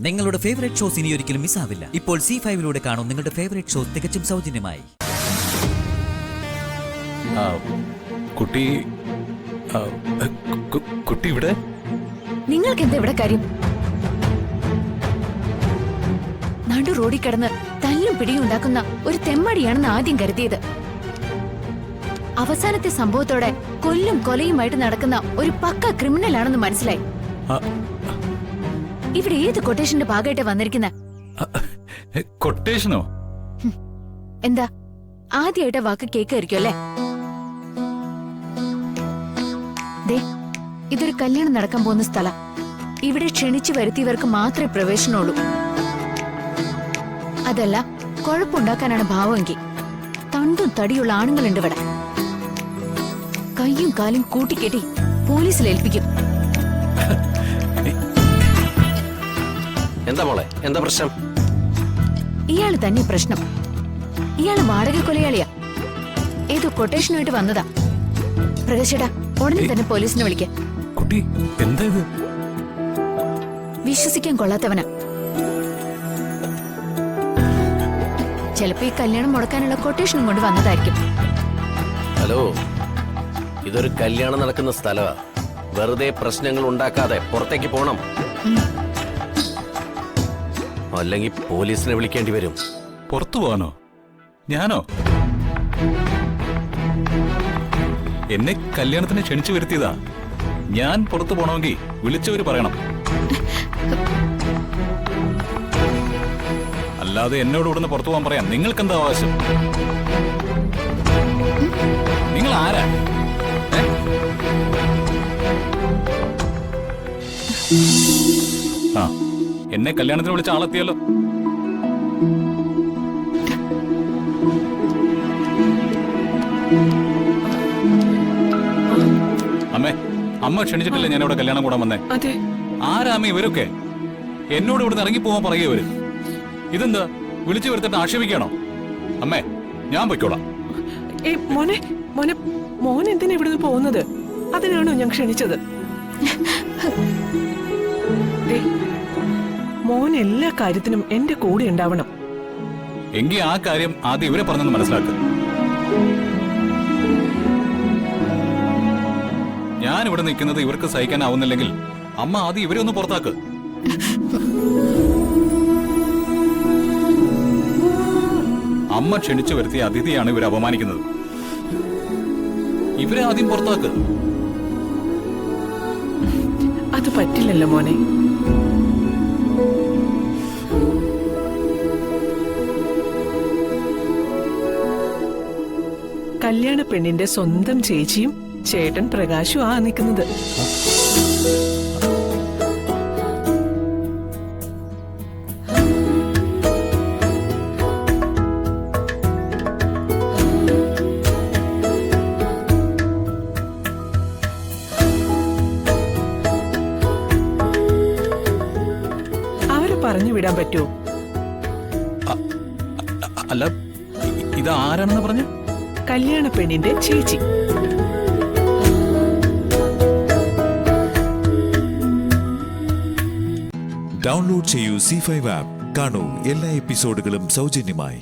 നിങ്ങളുടെ favourite shows ഇനി ഒരിക്കലും മിസ്സാവില്ല. ഇപ്പോൾ C5 കാണും നിങ്ങളുടെ ഫേവറേറ്റ് ഷോസ് തികച്ചും സൗജന്യമായി. കുട്ടി കുട്ടി ഇവിടെ? നിങ്ങൾക്ക് എന്താ ഇവിടെ കാര്യം? നടു റോഡിൽ കിടന്ന് തല്ലും പിടിയും ഉണ്ടാക്കുന്ന ഒരു തെമ്മാടിയാണെന്ന് ആദ്യം കരുതിയത്. അവസാനത്തെ സംഭവത്തോടെ കൊല്ലും കൊലയുമായിട്ട് നടക്കുന്ന ഒരു പക്ക ക്രിമിനൽ ആണെന്ന് മനസ്സിലായി. ഇവിടെ ഏത് കൊട്ടേഷന്റെ ഭാഗമായിട്ട് വന്നിരിക്കുന്ന? കൊട്ടേഷനോ? എന്താ ആദ്യമായിട്ട് വാക്ക് കേൾക്കായിരിക്കും അല്ലേ? ദേ, ഇതൊരു കല്യാണം നടക്കാൻ പോകുന്ന സ്ഥലം. ഇവിടെ ക്ഷണിച്ചു വരുത്തിയവർക്ക് മാത്രമേ പ്രവേശനമുള്ളൂ. അതല്ല കുഴപ്പമുണ്ടാക്കാനാണ് ഭാവമെങ്കിൽ തണ്ടും തടിയുള്ള ആണുങ്ങളുണ്ട് ഇവിടെ. കയ്യും കാലും കൂട്ടിക്കെട്ടി പോലീസിൽ ഏൽപ്പിക്കും. എന്താ മോളെ, എന്താ പ്രശ്നം? ഇയാള് തന്നെ പ്രശ്നം. ഇയാള് വാടക കൊലയാളിയാ. ഏതോ കൊട്ടേഷനുമായിട്ട് വന്നതാ. പ്രകാശേട്ടാ, ഉടനെ തന്നെ പോലീസിനെ വിളിക്ക. കുട്ടി എന്താ ഇത്? വിശ്വസിക്കാൻ കൊള്ളാത്തവനാ. ചിലപ്പോ ഈ കല്യാണം മുടക്കാനുള്ള കൊട്ടേഷനും കൊണ്ട് വന്നതായിരിക്കും. ഹലോ, ഇതൊരു കല്യാണം നടക്കുന്ന സ്ഥലമാ. വെറുതെ പ്രശ്നങ്ങൾ ഉണ്ടാക്കാതെ പുറത്തേക്ക് പോണം, അല്ലെങ്കിൽ പോലീസിനെ വിളിക്കേണ്ടി വരും. പുറത്തു പോകാനോ? ഞാനോ? എന്നെ കല്യാണത്തിന് ക്ഷണിച്ചു വരുത്തിയതാ. ഞാൻ പുറത്തു പോണമെങ്കിൽ വിളിച്ചവര് പറയണം. അല്ലാതെ എന്നോട് ഇവിടുന്ന് പുറത്തു പോകാൻ പറയാം നിങ്ങൾക്ക് എന്താ അവകാശം? നിങ്ങൾ ആരാ? ആ, എന്നെ കല്യാണത്തിന് വിളിച്ച ആളെത്തിയല്ലോ. അമ്മേ, അമ്മ ക്ഷണിച്ചിട്ടില്ല ഞാൻ ഇവിടെ കല്യാണം കൂടാൻ വന്നേ. ആരാമ്മ ഇവരൊക്കെ? എന്നോട് ഇവിടുന്ന് ഇറങ്ങി പോവാൻ പറയുക ഇവര്. ഇതെന്താ വിളിച്ചു വരുത്തിട്ട് ആക്ഷേപിക്കണോ? അമ്മേ, ഞാൻ പൊയ്ക്കോളാം. മോനെ മോനെ മോൻ എന്തിനാ ഇവിടുന്ന് പോകുന്നത്? അതിനാണോ ഞാൻ ക്ഷണിച്ചത്? മോൻ എല്ലാ കാര്യത്തിനും എന്റെ കൂടെ ഉണ്ടാവണം. എങ്കിൽ ആ കാര്യം ആദ്യം ഇവരെ പറഞ്ഞെന്ന് മനസ്സിലാക്കുക. ഞാൻ ഇവിടെ നിൽക്കുന്നത് ഇവർക്ക് സഹിക്കാനാവുന്നില്ലെങ്കിൽ അമ്മ ആദ്യം ഇവരെ ഒന്ന് പുറത്താക്ക്. അമ്മ ക്ഷണിച്ചു വരുത്തിയ അതിഥിയാണ് ഇവരെ അപമാനിക്കുന്നത്. ഇവരെ ആദ്യം പുറത്താക്ക്. അത് പറ്റില്ലല്ലോ മോനെ. കല്യാണ പെണ്ണിന്റെ സ്വന്തം ചേച്ചിയും ചേട്ടൻ പ്രകാശും ആ നിൽക്കുന്നത്. അവരെ പറഞ്ഞു വിടാൻ പറ്റുമോ? അല്ല, ഇതാരാണെന്ന് പറഞ്ഞ? കല്യാണ പെണ്ണിന്റെ ചേച്ചി. ഡൗൺലോഡ് ചെയ്യൂ C5 ആപ്പ്. കാണൂ എല്ലാ എപ്പിസോഡുകളും സൗജന്യമായി.